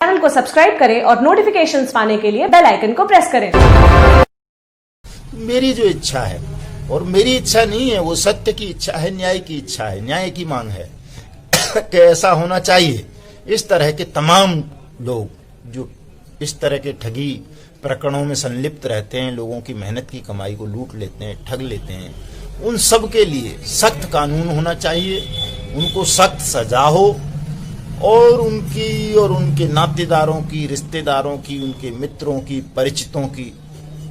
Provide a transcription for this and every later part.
Channel को subscribe करें और नोटिफिकेशंस पाने के लिए बेल आइकन को प्रेस करें। मेरी जो इच्छा है, और मेरी इच्छा नहीं है, वो सत्य की इच्छा है, न्याय की इच्छा है, न्याय की मांग है कि ऐसा होना चाहिए। इस तरह के तमाम लोग जो इस तरह के ठगी प्रकरणों में संलिप्त रहते हैं, लोगों की मेहनत की कमाई को लूट लेते हैं, ठग लेते हैं, उन सब के लिए सख्त कानून होना चाहिए, उनको सख्त सजा हो, और उनकी और उनके नातेदारों की, रिश्तेदारों की, उनके मित्रों की, परिचितों की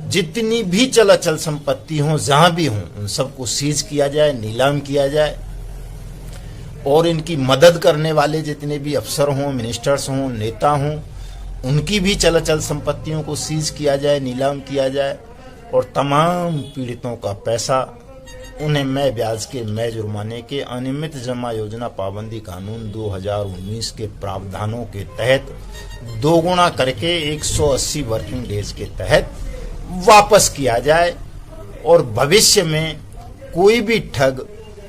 जितनी भी चल संपत्ति हो, जहां भी हो, उन सबको सीज किया जाए, नीलाम किया जाए, और इनकी मदद करने वाले जितने भी अफसर हों, मिनिस्टर्स हों, नेता हों, उनकी भी चल संपत्तियों को सीज किया जाए, नीलाम किया जाए, और तमाम पीड़ितों का पैसा उन्हें मैं ब्याज के, मैं जुर्माने के, अनियमित जमा योजना पाबंदी कानून 2019 के प्रावधानों के तहत दोगुना करके 180 वर्किंग डेज के तहत वापस किया जाए, और भविष्य में कोई भी ठग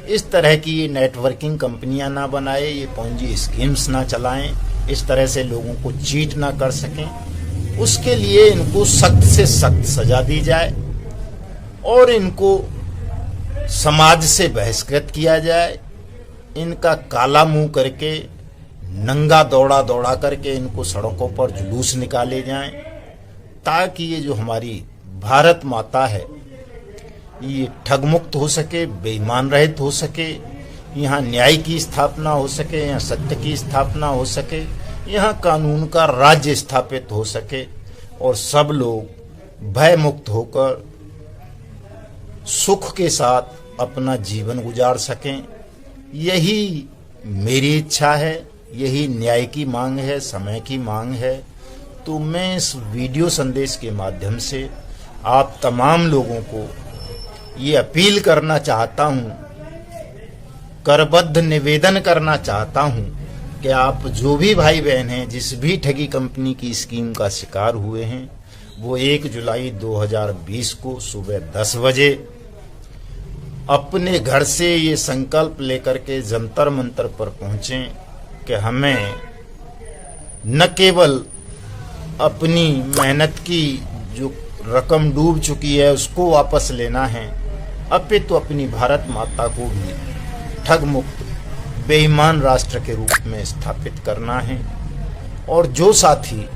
इस तरह की ये नेटवर्किंग कंपनियां ना बनाए, ये पूंजी स्कीम्स ना चलाएं, इस तरह से लोगों को चीट ना कर सकें। उसके लिए इनको सख्त से सख्त सजा दी जाए, और इनको समाज से बहिष्कृत किया जाए, इनका काला मुंह करके, नंगा दौड़ा करके इनको सड़कों पर जुलूस निकाले जाएं, ताकि ये जो हमारी भारत माता है ये ठग मुक्त हो सके, बेईमान रहित हो सके, यहाँ न्याय की स्थापना हो सके, यहाँ सत्य की स्थापना हो सके, यहाँ कानून का राज्य स्थापित हो सके, और सब लोग भय मुक्त होकर सुख के साथ अपना जीवन गुजार सकें। यही मेरी इच्छा है, यही न्याय की मांग है, समय की मांग है। तो मैं इस वीडियो संदेश के माध्यम से आप तमाम लोगों को ये अपील करना चाहता हूँ, करबद्ध निवेदन करना चाहता हूँ कि आप जो भी भाई बहन हैं, जिस भी ठगी कंपनी की स्कीम का शिकार हुए हैं, वो 1 जुलाई 2020 को सुबह 10 बजे अपने घर से ये संकल्प लेकर के जंतर मंतर पर पहुंचें कि हमें न केवल अपनी मेहनत की जो रकम डूब चुकी है उसको वापस लेना है, अपितु अपनी भारत माता को भी ठग मुक्त, बेईमान राष्ट्र के रूप में स्थापित करना है। और जो साथी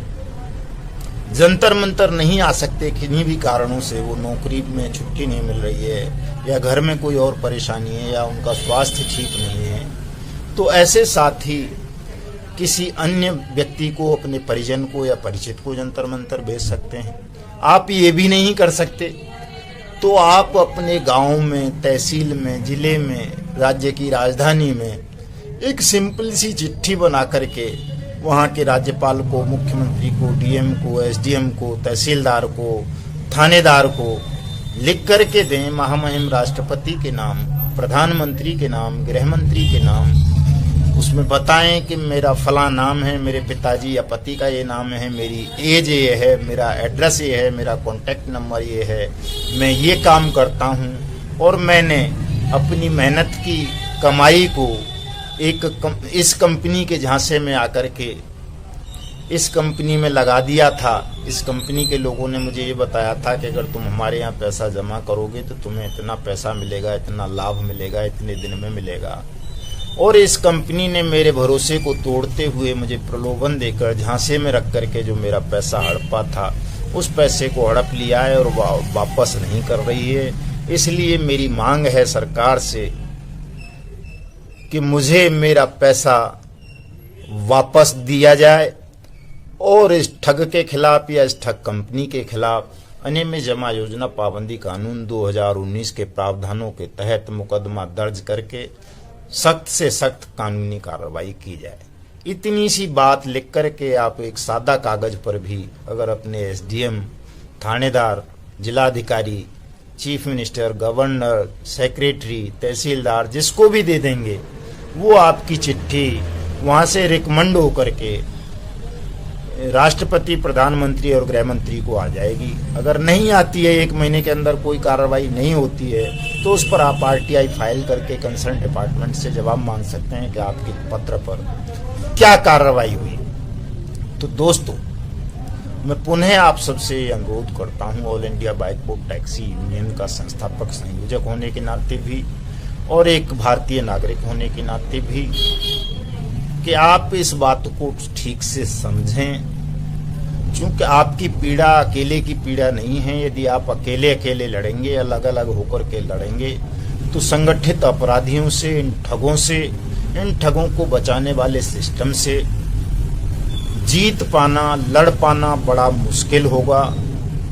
जंतर मंतर नहीं आ सकते, किन्हीं भी कारणों से, वो नौकरी में छुट्टी नहीं मिल रही है, या घर में कोई और परेशानी है, या उनका स्वास्थ्य ठीक नहीं है, तो ऐसे साथी किसी अन्य व्यक्ति को, अपने परिजन को या परिचित को जंतर मंतर भेज सकते हैं। आप ये भी नहीं कर सकते तो आप अपने गांव में, तहसील में, जिले में, राज्य की राजधानी में एक सिंपल सी चिट्ठी बना करके वहाँ के राज्यपाल को, मुख्यमंत्री को, डीएम को, एसडीएम को, तहसीलदार को, थानेदार को लिख करके दें, महामहिम राष्ट्रपति के नाम, प्रधानमंत्री के नाम, गृह मंत्री के नाम। उसमें बताएं कि मेरा फला नाम है, मेरे पिताजी या पति का ये नाम है, मेरी एज ये है, मेरा एड्रेस ये है, मेरा कॉन्टैक्ट नंबर ये है, मैं ये काम करता हूँ, और मैंने अपनी मेहनत की कमाई को इस कंपनी के झांसे में आकर के इस कंपनी में लगा दिया था। इस कंपनी के लोगों ने मुझे ये बताया था कि अगर तुम हमारे यहाँ पैसा जमा करोगे तो तुम्हें इतना पैसा मिलेगा, इतना लाभ मिलेगा, इतने दिन में मिलेगा। और इस कंपनी ने मेरे भरोसे को तोड़ते हुए मुझे प्रलोभन देकर झांसे में रख करके जो मेरा पैसा हड़पा था, उस पैसे को हड़प लिया है और वापस नहीं कर रही है। इसलिए मेरी मांग है सरकार से कि मुझे मेरा पैसा वापस दिया जाए, और इस ठग के खिलाफ या इस ठग कंपनी के खिलाफ अनियमित जमा योजना पाबंदी कानून 2019 के प्रावधानों के तहत मुकदमा दर्ज करके सख्त से सख्त कानूनी कार्रवाई की जाए। इतनी सी बात लिख करके आप एक सादा कागज पर भी अगर अपने एसडीएम, थानेदार, जिलाधिकारी, चीफ मिनिस्टर, गवर्नर, सेक्रेटरी, तहसीलदार, जिसको भी दे देंगे, वो आपकी चिट्ठी वहाँ से रिकमेंड होकर के राष्ट्रपति, प्रधानमंत्री और गृह मंत्री को आ जाएगी। अगर नहीं आती है, 1 महीने के अंदर कोई कार्रवाई नहीं होती है, तो उस पर आप आरटीआई फाइल करके कंसर्न डिपार्टमेंट से जवाब मांग सकते हैं कि आपके पत्र पर क्या कार्रवाई हुई। तो दोस्तों, मैं पुनः आप सबसे अनुरोध करता हूं, all India bike board taxi union का संस्थापक संयोजक होने के नाते भी और एक भारतीय नागरिक होने के नाते भी, कि आप इस बात को ठीक से समझें, क्योंकि आपकी पीड़ा अकेले की पीड़ा नहीं है। यदि आप अकेले अकेले लड़ेंगे, अलग अलग होकर के लड़ेंगे, तो संगठित अपराधियों से, इन ठगों को बचाने वाले सिस्टम से जीत पाना, लड़ पाना बड़ा मुश्किल होगा।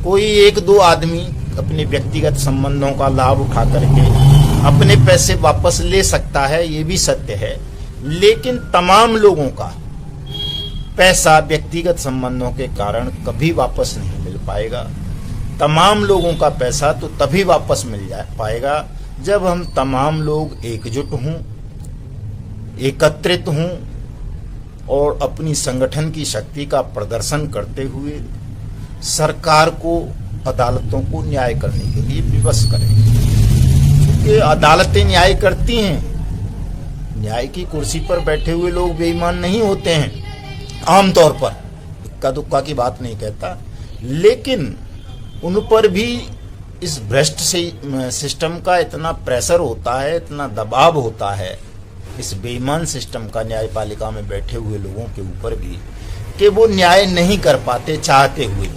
कोई एक दो आदमी अपने व्यक्तिगत संबंधों का लाभ उठा करके अपने पैसे वापस ले सकता है, ये भी सत्य है, लेकिन तमाम लोगों का पैसा व्यक्तिगत संबंधों के कारण कभी वापस नहीं मिल पाएगा। तमाम लोगों का पैसा तो तभी वापस मिल पाएगा जब हम तमाम लोग एकजुट हों, एकत्रित हों और अपनी संगठन की शक्ति का प्रदर्शन करते हुए सरकार को, अदालतों को न्याय करने के लिए विवश करें। क्योंकि अदालतें न्याय करती हैं, न्याय की कुर्सी पर बैठे हुए लोग बेईमान नहीं होते हैं आमतौर पर, इक्का दुक्का की बात नहीं कहता, लेकिन उन पर भी इस भ्रष्ट सिस्टम का इतना प्रेशर होता है, इतना दबाव होता है इस बेईमान सिस्टम का न्यायपालिका में बैठे हुए लोगों के ऊपर भी, कि वो न्याय नहीं कर पाते चाहते हुए।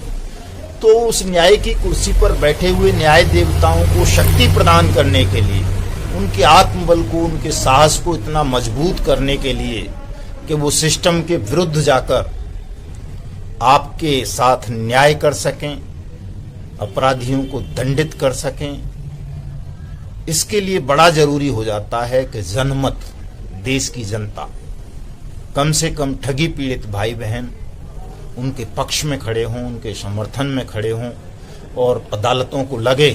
तो उस न्याय की कुर्सी पर बैठे हुए न्याय देवताओं को शक्ति प्रदान करने के लिए, उनके आत्मबल को, उनके साहस को इतना मजबूत करने के लिए कि वो सिस्टम के विरुद्ध जाकर आपके साथ न्याय कर सकें, अपराधियों को दंडित कर सकें, इसके लिए बड़ा जरूरी हो जाता है कि जनमत, देश की जनता, कम से कम ठगी पीड़ित भाई बहन उनके पक्ष में खड़े हों, उनके समर्थन में खड़े हों और अदालतों को लगे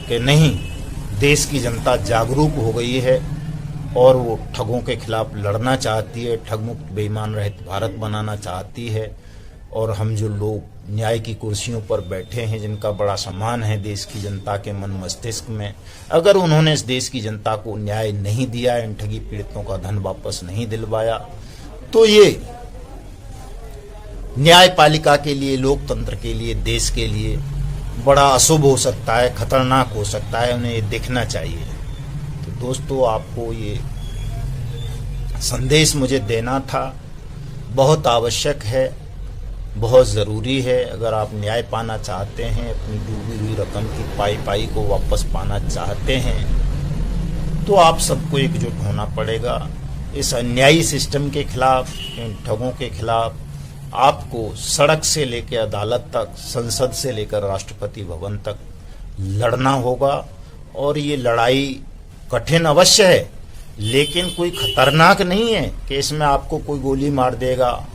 कि नहीं, देश की जनता जागरूक हो गई है और वो ठगों के खिलाफ लड़ना चाहती है, ठग मुक्त बेईमान रहित भारत बनाना चाहती है। और हम जो लोग न्याय की कुर्सियों पर बैठे हैं, जिनका बड़ा सम्मान है देश की जनता के मन मस्तिष्क में, अगर उन्होंने इस देश की जनता को न्याय नहीं दिया, इन ठगी पीड़ितों का धन वापस नहीं दिलवाया, तो ये न्यायपालिका के लिए, लोकतंत्र के लिए, देश के लिए बड़ा अशुभ हो सकता है, खतरनाक हो सकता है। उन्हें ये देखना चाहिए। तो दोस्तों, आपको ये संदेश मुझे देना था, बहुत आवश्यक है, बहुत ज़रूरी है। अगर आप न्याय पाना चाहते हैं, अपनी डूबी हुई रकम की पाई को वापस पाना चाहते हैं, तो आप सबको एकजुट होना पड़ेगा। इस अन्यायी सिस्टम के खिलाफ, इन ठगों के खिलाफ आपको सड़क से लेकर अदालत तक, संसद से लेकर राष्ट्रपति भवन तक लड़ना होगा। और ये लड़ाई कठिन अवश्य है, लेकिन कोई खतरनाक नहीं है कि इसमें आपको कोई गोली मार देगा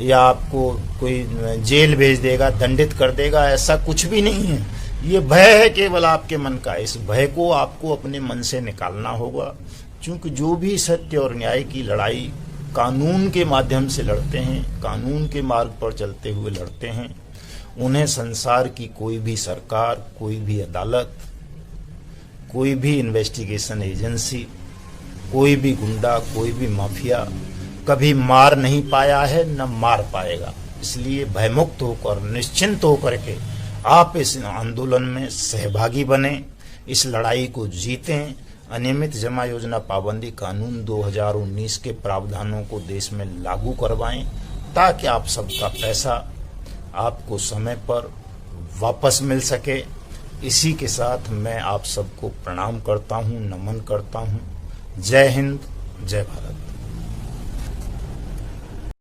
या आपको कोई जेल भेज देगा, दंडित कर देगा, ऐसा कुछ भी नहीं है। ये भय है केवल आपके मन का। इस भय को आपको अपने मन से निकालना होगा, क्योंकि जो भी सत्य और न्याय की लड़ाई कानून के माध्यम से लड़ते हैं, कानून के मार्ग पर चलते हुए लड़ते हैं, उन्हें संसार की कोई भी सरकार, कोई भी अदालत, कोई भी इन्वेस्टिगेशन एजेंसी, कोई भी गुंडा, कोई भी माफिया कभी मार नहीं पाया है, न मार पाएगा। इसलिए भयमुक्त होकर, निश्चिंत होकर के आप इस आंदोलन में सहभागी बने, इस लड़ाई को जीतें। अनियमित जमा योजना पाबंदी कानून 2019 के प्रावधानों को देश में लागू करवाएं, ताकि आप सबका पैसा आपको समय पर वापस मिल सके। इसी के साथ मैं आप सबको प्रणाम करता हूं, नमन करता हूं। जय हिंद, जय भारत।